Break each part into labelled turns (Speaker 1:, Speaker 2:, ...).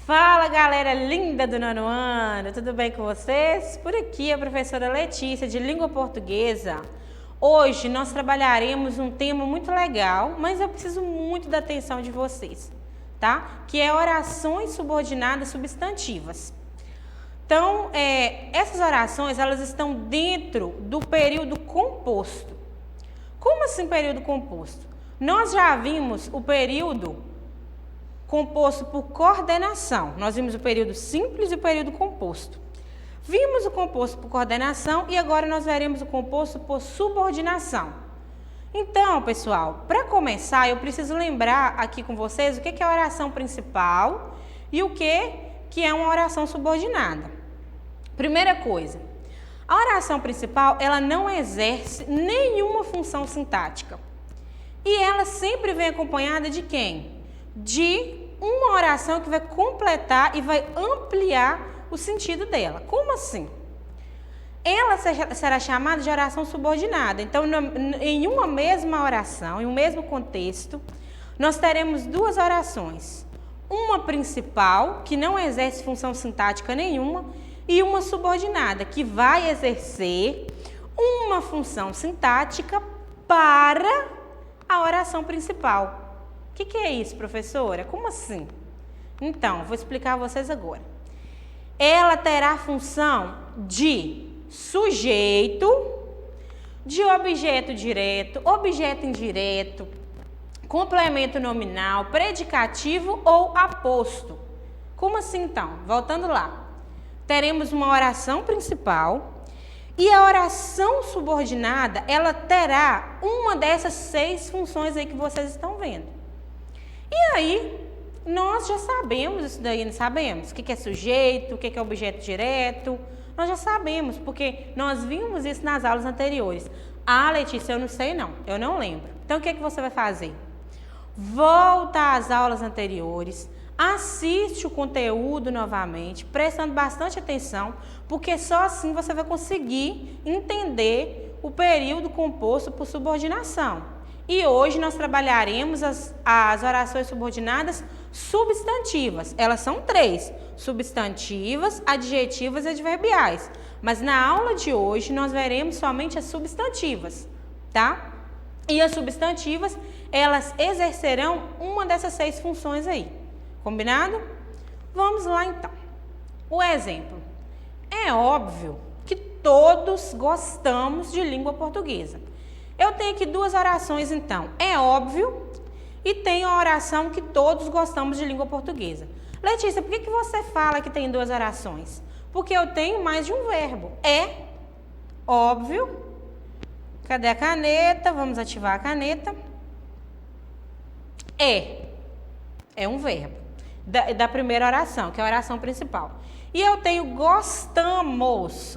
Speaker 1: Fala, galera linda do nono ano, tudo bem com vocês? Por aqui a professora Letícia, de Língua Portuguesa. Hoje nós trabalharemos um tema muito legal, mas eu preciso muito da atenção de vocês, tá? Que é orações subordinadas substantivas. Então, essas orações, elas estão dentro do período composto. Como assim período composto? Nós já vimos o período composto por coordenação. Nós vimos o período simples e o período composto. Vimos o composto por coordenação e agora nós veremos o composto por subordinação. Então, pessoal, para começar, eu preciso lembrar aqui com vocês o que é a oração principal e o que é uma oração subordinada. Primeira coisa, a oração principal, ela não exerce nenhuma função sintática. E ela sempre vem acompanhada de quem? De uma oração que vai completar e vai ampliar o sentido dela. Como assim? Ela será chamada de oração subordinada. Então, em uma mesma oração, em um mesmo contexto, nós teremos duas orações. Uma principal, que não exerce função sintática nenhuma, e uma subordinada, que vai exercer uma função sintática para a oração principal. O que é isso, professora? Como assim? Então, vou explicar a vocês agora. Ela terá a função de sujeito, de objeto direto, objeto indireto, complemento nominal, predicativo ou aposto. Como assim, então? Voltando lá. Teremos uma oração principal e a oração subordinada, ela terá uma dessas 6 funções aí que vocês estão vendo. E aí, nós já sabemos isso daí, não sabemos? O que é sujeito, o que é objeto direto, nós já sabemos, porque nós vimos isso nas aulas anteriores. Ah, Letícia, eu não sei não, eu não lembro. Então, o que você vai fazer? Volta às aulas anteriores, assiste o conteúdo novamente, prestando bastante atenção, porque só assim você vai conseguir entender o período composto por subordinação. E hoje nós trabalharemos as orações subordinadas substantivas. Elas são 3, substantivas, adjetivas e adverbiais. Mas na aula de hoje nós veremos somente as substantivas, tá? E as substantivas, elas exercerão uma dessas 6 funções aí. Combinado? Vamos lá então. O exemplo. É óbvio que todos gostamos de língua portuguesa. Eu tenho aqui 2 orações, então. É óbvio e tem a oração que todos gostamos de língua portuguesa. Letícia, por que você fala que tem 2 orações? Porque eu tenho mais de um verbo. É óbvio. Cadê a caneta? Vamos ativar a caneta. É um verbo da primeira oração, que é a oração principal. E eu tenho gostamos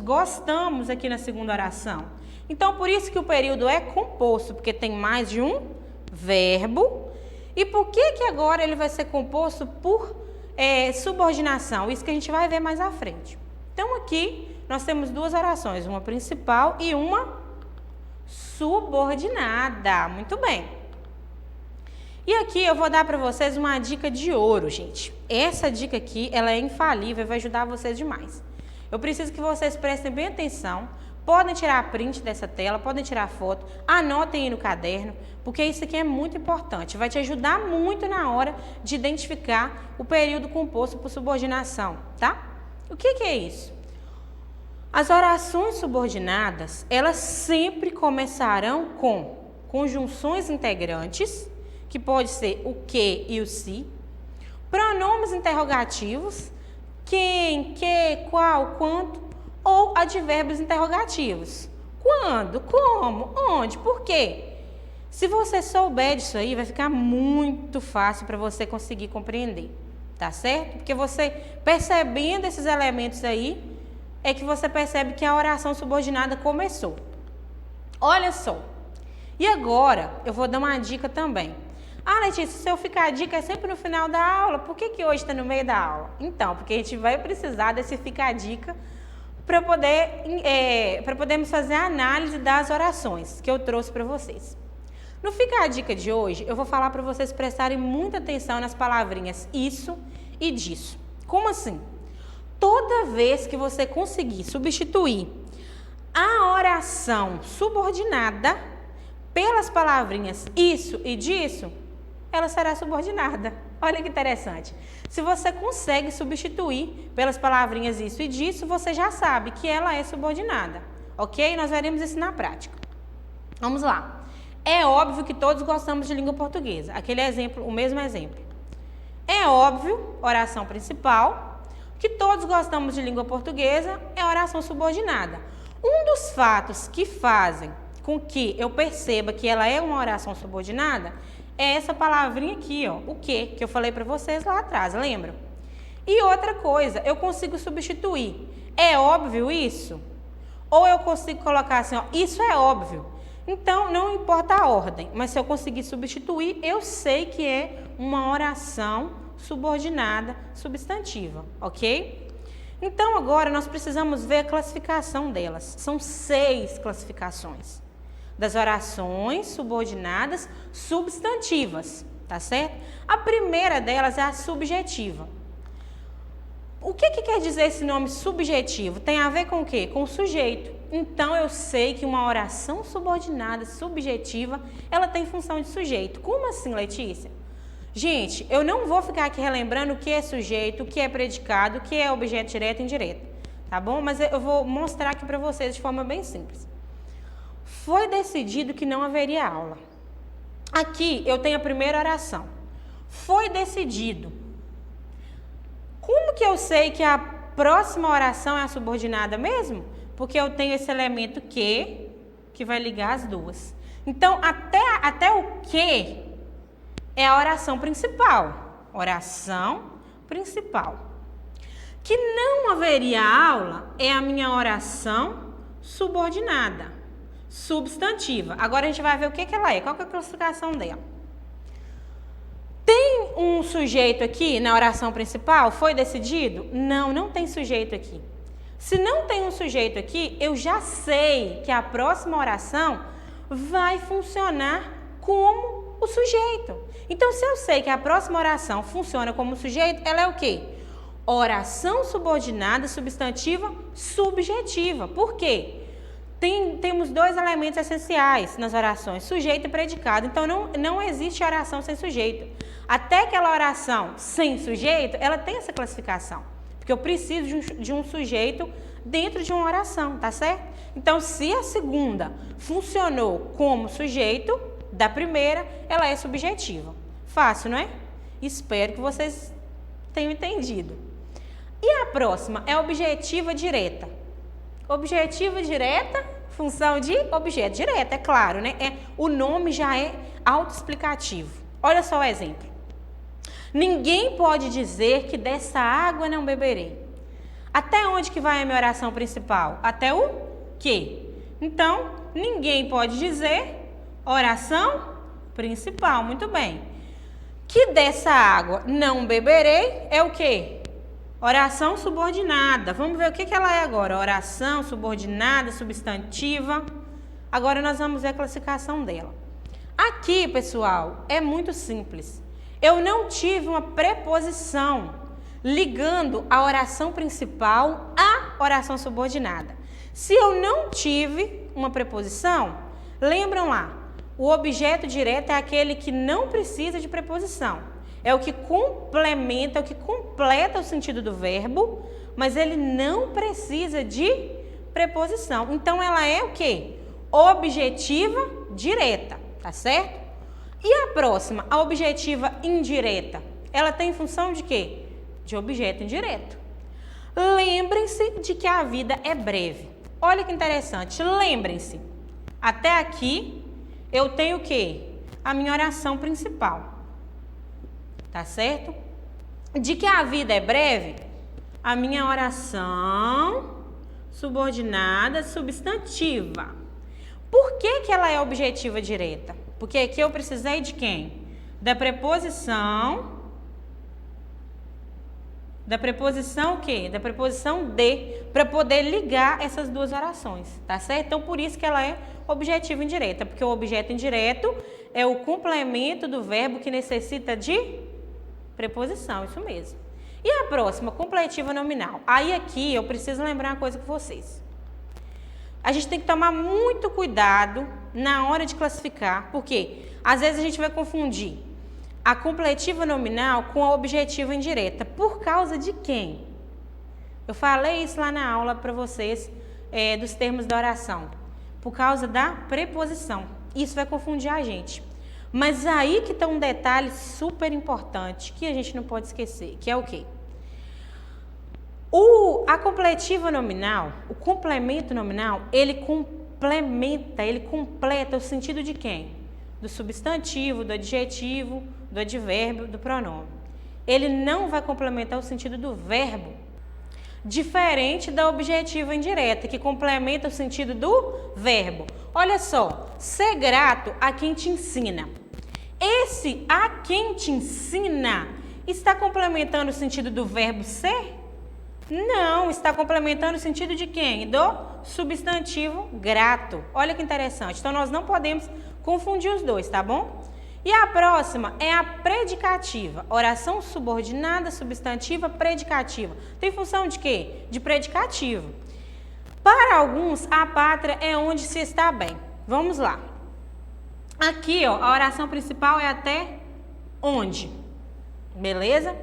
Speaker 1: aqui na segunda oração. Então, por isso que o período é composto, porque tem mais de um verbo. E por que agora ele vai ser composto por subordinação? Isso que a gente vai ver mais à frente. Então, aqui nós temos 2 orações, uma principal e uma subordinada. Muito bem. E aqui eu vou dar para vocês uma dica de ouro, gente. Essa dica aqui, ela é infalível e vai ajudar vocês demais. Eu preciso que vocês prestem bem atenção. Podem tirar print dessa tela, podem tirar foto, anotem aí no caderno, porque isso aqui é muito importante. Vai te ajudar muito na hora de identificar o período composto por subordinação, tá? O que é isso? As orações subordinadas, elas sempre começarão com conjunções integrantes, que pode ser o que e o se, pronomes interrogativos, quem, que, qual, quanto, ou advérbios interrogativos. Quando, como, onde, por quê? Se você souber disso aí, vai ficar muito fácil para você conseguir compreender, tá certo? Porque você, percebendo esses elementos aí, é que você percebe que a oração subordinada começou. Olha só. E agora, eu vou dar uma dica também. Ah, Letícia, se eu ficar a dica é sempre no final da aula, por que hoje está no meio da aula? Então, porque a gente vai precisar desse ficar a dica para podermos fazer a análise das orações que eu trouxe para vocês. No Fica a Dica de hoje, eu vou falar para vocês prestarem muita atenção nas palavrinhas isso e disso. Como assim? Toda vez que você conseguir substituir a oração subordinada pelas palavrinhas isso e disso, ela será subordinada. Olha que interessante. Se você consegue substituir pelas palavrinhas isso e disso, você já sabe que ela é subordinada, ok? Nós veremos isso na prática. Vamos lá. É óbvio que todos gostamos de língua portuguesa. Aquele exemplo, o mesmo exemplo. É óbvio, oração principal, que todos gostamos de língua portuguesa, é oração subordinada. Um dos fatos que fazem com que eu perceba que ela é uma oração subordinada é essa palavrinha aqui, ó, o que eu falei para vocês lá atrás, lembram? E outra coisa, eu consigo substituir. É óbvio isso? Ou eu consigo colocar assim, ó, isso é óbvio. Então, não importa a ordem, mas se eu conseguir substituir, eu sei que é uma oração subordinada substantiva, ok? Então, agora nós precisamos ver a classificação delas. São 6 classificações das orações subordinadas substantivas, tá certo? A primeira delas é a subjetiva. O que quer dizer esse nome subjetivo? Tem a ver com o quê? Com o sujeito. Então, eu sei que uma oração subordinada subjetiva, ela tem função de sujeito. Como assim, Letícia? Gente, eu não vou ficar aqui relembrando o que é sujeito, o que é predicado, o que é objeto direto e indireto, tá bom? Mas eu vou mostrar aqui para vocês de forma bem simples. Foi decidido que não haveria aula. Aqui eu tenho a primeira oração. Foi decidido. Como que eu sei que a próxima oração é a subordinada mesmo? Porque eu tenho esse elemento que vai ligar as duas. Então, até o que é a oração principal. Oração principal. Que não haveria aula é a minha oração subordinada, substantiva. Agora a gente vai ver o que ela é, qual que é a classificação dela. Tem um sujeito aqui na oração principal? Foi decidido? Não, não tem sujeito aqui. Se não tem um sujeito aqui, eu já sei que a próxima oração vai funcionar como o sujeito. Então, se eu sei que a próxima oração funciona como sujeito, ela é o quê? Oração subordinada substantiva subjetiva. Por quê? Temos 2 elementos essenciais nas orações, sujeito e predicado. Então, não existe oração sem sujeito. Até aquela oração sem sujeito, ela tem essa classificação. Porque eu preciso de um sujeito dentro de uma oração, tá certo? Então, se a segunda funcionou como sujeito da primeira, ela é subjetiva. Fácil, não é? Espero que vocês tenham entendido. E a próxima é objetiva direta. Objetiva direta, função de objeto direto, é claro, né? O nome já é autoexplicativo. Olha só o exemplo. Ninguém pode dizer que dessa água não beberei. Até onde que vai a minha oração principal? Até o quê? Então, ninguém pode dizer oração principal. Muito bem. Que dessa água não beberei é o quê? Oração subordinada. Vamos ver o que ela é agora. Oração subordinada, substantiva. Agora nós vamos ver a classificação dela. Aqui, pessoal, é muito simples. Eu não tive uma preposição ligando a oração principal à oração subordinada. Se eu não tive uma preposição, lembram lá, o objeto direto é aquele que não precisa de preposição. É o que complementa, é o que completa o sentido do verbo, mas ele não precisa de preposição. Então, ela é o quê? Objetiva direta, tá certo? E a próxima, a objetiva indireta, ela tem função de quê? De objeto indireto. Lembrem-se de que a vida é breve. Olha que interessante, lembrem-se. Até aqui, eu tenho o quê? A minha oração principal. Tá certo? De que a vida é breve, a minha oração subordinada substantiva. Por que ela é objetiva direta? Porque aqui eu precisei de quem? Da preposição. Da preposição o quê? Da preposição de, para poder ligar essas duas orações, tá certo? Então, por isso que ela é objetiva indireta, porque o objeto indireto é o complemento do verbo que necessita de preposição, isso mesmo. E a próxima, completiva nominal. Aí aqui eu preciso lembrar uma coisa com vocês. A gente tem que tomar muito cuidado na hora de classificar, porque às vezes a gente vai confundir a completiva nominal com a objetiva indireta. Por causa de quem? Eu falei isso lá na aula para vocês dos termos da oração. Por causa da preposição. Isso vai confundir a gente. Mas aí que está um detalhe super importante que a gente não pode esquecer, que é o quê? A completiva nominal, o complemento nominal, ele complementa, ele completa o sentido de quem? Do substantivo, do adjetivo, do advérbio, do pronome. Ele não vai complementar o sentido do verbo, diferente da objetiva indireta, que complementa o sentido do verbo. Olha só, ser grato a quem te ensina. Esse a quem te ensina está complementando o sentido do verbo ser? Não, está complementando o sentido de quem? Do substantivo grato. Olha que interessante. Então, nós não podemos confundir os dois, tá bom? E a próxima é a predicativa. Oração subordinada, substantiva, predicativa. Tem função de quê? De predicativo. Para alguns, a pátria é onde se está bem. Vamos lá. Aqui, ó, a oração principal é até onde? Beleza?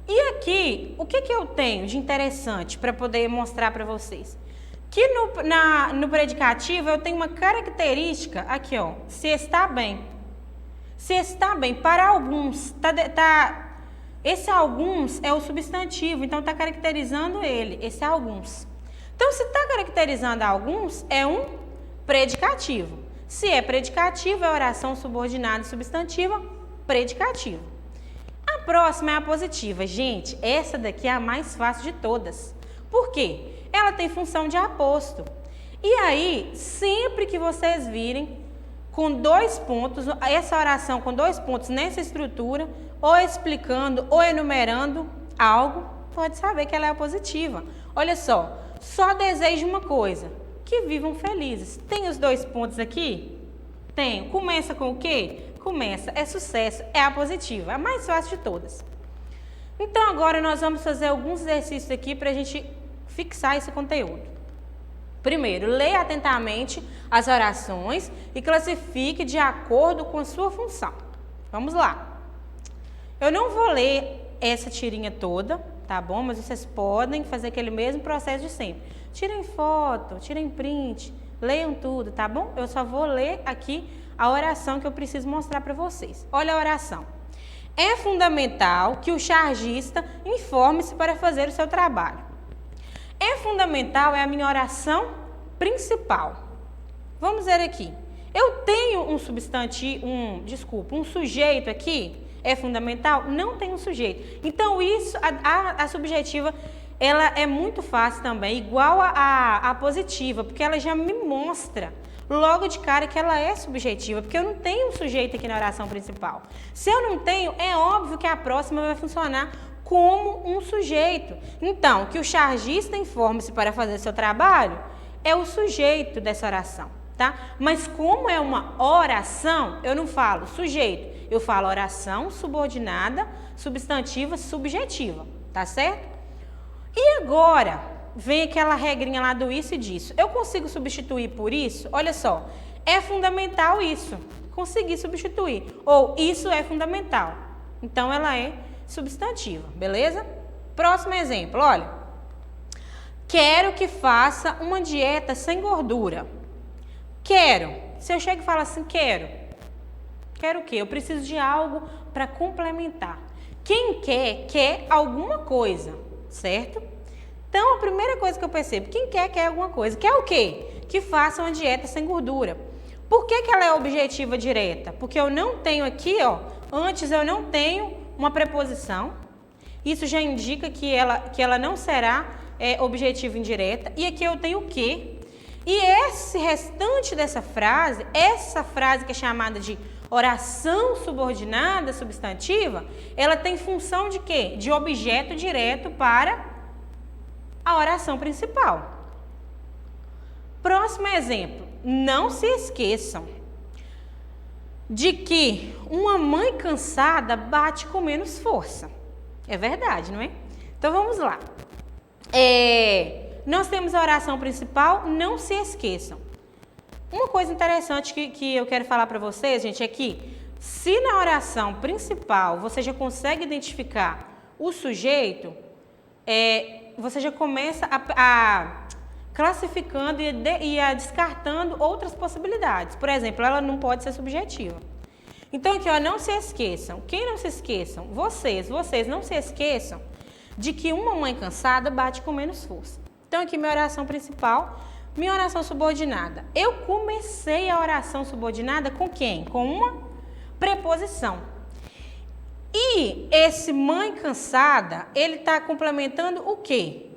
Speaker 1: E aqui, o que eu tenho de interessante para poder mostrar para vocês? Que no predicativo eu tenho uma característica, aqui ó, se está bem. Se está bem, para alguns, esse alguns é o substantivo, então está caracterizando ele, esse alguns. Então, se está caracterizando alguns, é um predicativo. Se é predicativo, é oração subordinada e substantiva, predicativo. A próxima é a positiva. Gente, essa daqui é a mais fácil de todas. Por quê? Ela tem função de aposto. E aí, sempre que vocês virem com 2 pontos, essa oração com 2 pontos nessa estrutura, ou explicando ou enumerando algo, pode saber que ela é positiva. Olha só desejo uma coisa, que vivam felizes. Tem os 2 pontos aqui? Tem. Começa com o quê? Começa, é sucesso, é a positiva, é a mais fácil de todas. Então, agora nós vamos fazer alguns exercícios aqui para a gente fixar esse conteúdo. Primeiro, leia atentamente as orações e classifique de acordo com a sua função. Vamos lá. Eu não vou ler essa tirinha toda, tá bom? Mas vocês podem fazer aquele mesmo processo de sempre. Tirem foto, tirem print, leiam tudo, tá bom? Eu só vou ler aqui a oração que eu preciso mostrar para vocês. Olha a oração. É fundamental que o chargista informe-se para fazer o seu trabalho. É fundamental, é a minha oração principal. Vamos ver aqui. Eu tenho um substantivo, um sujeito aqui, é fundamental? Não tem um sujeito. Então, isso, a subjetiva, ela é muito fácil também, igual a positiva, porque ela já me mostra logo de cara que ela é subjetiva, porque eu não tenho um sujeito aqui na oração principal. Se eu não tenho, é óbvio que a próxima vai funcionar como um sujeito. Então, que o chargista informe-se para fazer seu trabalho é o sujeito dessa oração, tá? Mas como é uma oração, eu não falo sujeito, eu falo oração subordinada, substantiva, subjetiva, tá certo? E agora, vem aquela regrinha lá do isso e disso. Eu consigo substituir por isso? Olha só, é fundamental isso. Consegui substituir. Ou isso é fundamental. Então, ela é substantiva, beleza? Próximo exemplo, olha. Quero que faça uma dieta sem gordura. Quero. Se eu chego e falo assim, quero. Quero o quê? Eu preciso de algo para complementar. Quem quer alguma coisa, certo? Então, a primeira coisa que eu percebo, quem quer alguma coisa. Quer o quê? Que faça uma dieta sem gordura. Por que ela é objetiva direta? Porque eu não tenho aqui, ó, antes eu não tenho uma preposição. Isso já indica que ela não será objetiva indireta. E aqui eu tenho o quê? E esse restante dessa frase, essa frase que é chamada de oração subordinada substantiva, ela tem função de quê? De objeto direto para a oração principal. Próximo exemplo. Não se esqueçam de que uma mãe cansada bate com menos força. É verdade, não é? Então vamos lá. Nós temos a oração principal, não se esqueçam. Uma coisa interessante que eu quero falar para vocês, gente, é que se na oração principal você já consegue identificar o sujeito, você já começa a classificando e a descartando outras possibilidades. Por exemplo, ela não pode ser subjetiva. Então aqui, ó, não se esqueçam. Quem não se esqueçam? Vocês não se esqueçam de que uma mãe cansada bate com menos força. Então aqui minha oração principal, minha oração subordinada. Eu comecei a oração subordinada com quem? Com uma preposição. E esse mãe cansada, ele está complementando o quê?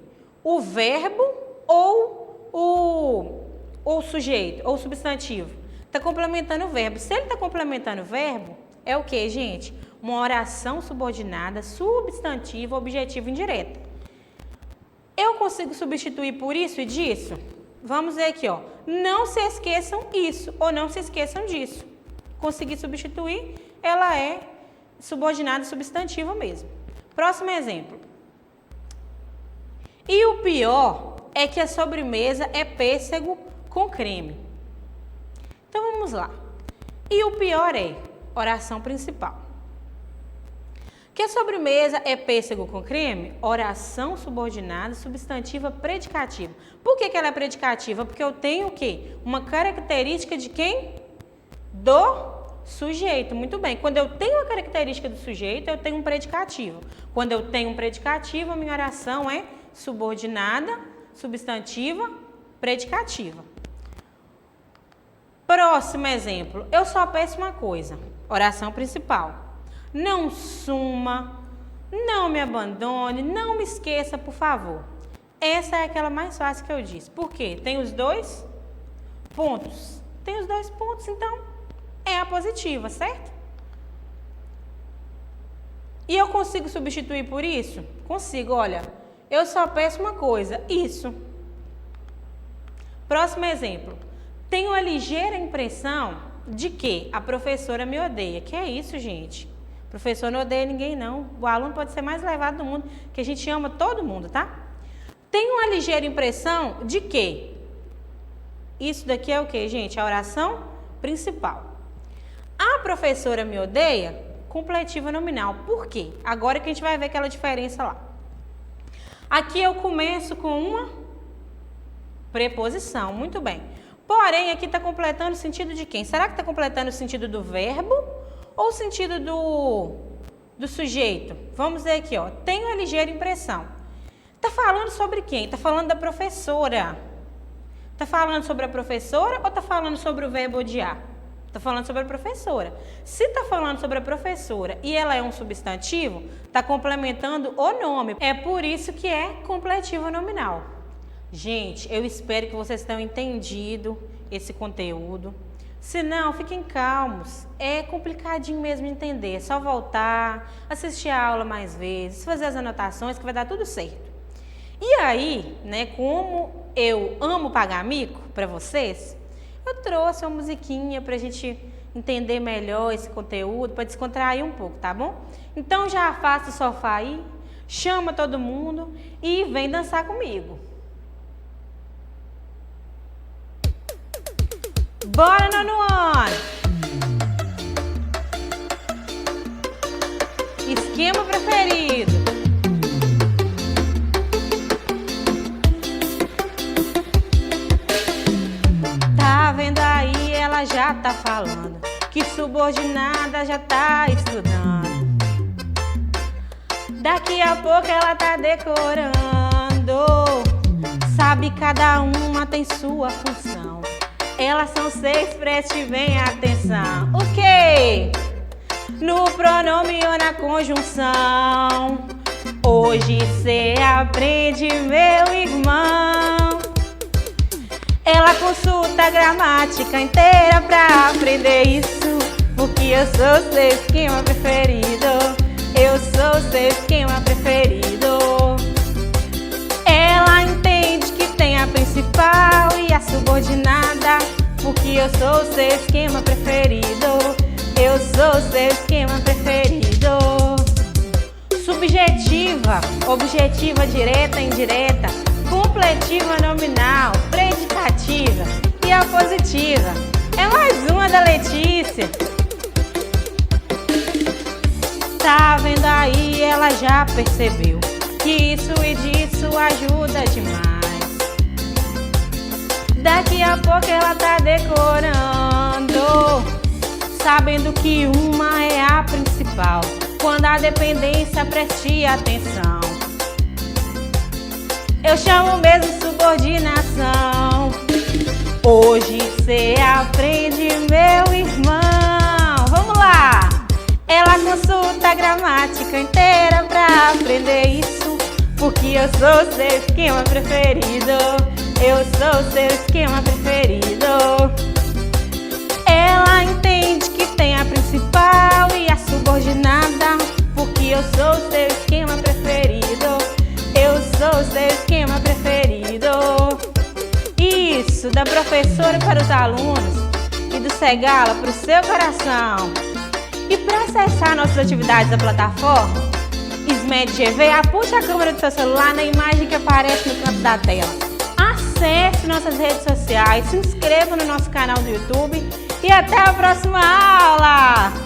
Speaker 1: O verbo ou o sujeito, ou o substantivo. Está complementando o verbo. Se ele está complementando o verbo, é o quê, gente? Uma oração subordinada, substantiva, objetivo indireto. Eu consigo substituir por isso e disso? Vamos ver aqui, ó. Não se esqueçam isso ou não se esqueçam disso. Conseguir substituir, ela é subordinada substantiva mesmo. Próximo exemplo. E o pior é que a sobremesa é pêssego com creme. Então vamos lá. E o pior é oração principal. Que a sobremesa é pêssego com creme? Oração subordinada, substantiva, predicativa. Por que ela é predicativa? Porque eu tenho o quê? Uma característica de quem? Do sujeito. Muito bem. Quando eu tenho a característica do sujeito, eu tenho um predicativo. Quando eu tenho um predicativo, a minha oração é subordinada, substantiva, predicativa. Próximo exemplo. Eu só peço uma coisa. Oração principal. Não suma, não me abandone, não me esqueça, por favor. Essa é aquela mais fácil que eu disse. Por quê? Tem os dois pontos. Tem os dois pontos, então é a positiva, certo? E eu consigo substituir por isso? Consigo, olha. Eu só peço uma coisa, isso. Próximo exemplo. Tenho a ligeira impressão de que a professora me odeia. Que é isso, gente? O professor não odeia ninguém, não. O aluno pode ser mais levado do mundo, que a gente ama todo mundo, tá? Tenho uma ligeira impressão de que isso daqui é o que, gente? A oração principal. A professora me odeia, completiva nominal. Por quê? Agora que a gente vai ver aquela diferença lá. Aqui eu começo com uma preposição, muito bem. Porém, aqui está completando o sentido de quem? Será que está completando o sentido do verbo ou o sentido do sujeito? Vamos ver aqui, ó. Tenho a ligeira impressão. Está falando sobre quem? Está falando da professora. Está falando sobre a professora ou está falando sobre o verbo odiar? Está falando sobre a professora. Se está falando sobre a professora e ela é um substantivo, está complementando o nome. É por isso que é completivo nominal. Gente, eu espero que vocês tenham entendido esse conteúdo. Se não, fiquem calmos. É complicadinho mesmo de entender. É só voltar, assistir a aula mais vezes, fazer as anotações que vai dar tudo certo. E aí, né, como eu amo pagar mico para vocês, eu trouxe uma musiquinha para a gente entender melhor esse conteúdo, para descontrair um pouco, tá bom? Então já afasta o sofá aí, chama todo mundo e vem dançar comigo. Bora, nono ano! Esquema preferido. Tá vendo aí, ela já tá falando que subordinada já tá estudando. Daqui a pouco ela tá decorando. Sabe, cada uma tem sua função. Elas são 6, preste bem atenção. O quê? No pronome ou na conjunção. Hoje cê aprende, meu irmão. Ela consulta a gramática inteira pra aprender isso. Porque eu sou seu esquema preferido. Eu sou seu esquema preferido. Ela entende que tem a principal e a subordinada, porque eu sou o seu esquema preferido. Eu sou o seu esquema preferido. subjetiva, objetiva, direta, indireta, completiva, nominal, predicativa e apositiva. É mais uma da Letícia. Tá vendo aí, ela já percebeu que isso e disso ajuda demais. Daqui a pouco ela tá decorando, sabendo que uma é a principal. Quando a dependência, preste atenção. Eu chamo mesmo subordinação. Hoje cê aprende, meu irmão. Vamos lá! Ela consulta a gramática inteira pra aprender isso, porque eu sou seu esquema preferido. Eu sou seu esquema preferido. Ela entende que tem a principal e a subordinada, porque eu sou seu esquema preferido. Eu sou seu esquema preferido. Isso, da professora para os alunos e do Segala para o seu coração. E para acessar nossas atividades da plataforma SMED GV, aponte a câmera do seu celular na imagem que aparece no canto da tela. Acesse nossas redes sociais, se inscreva no nosso canal do YouTube e até a próxima aula!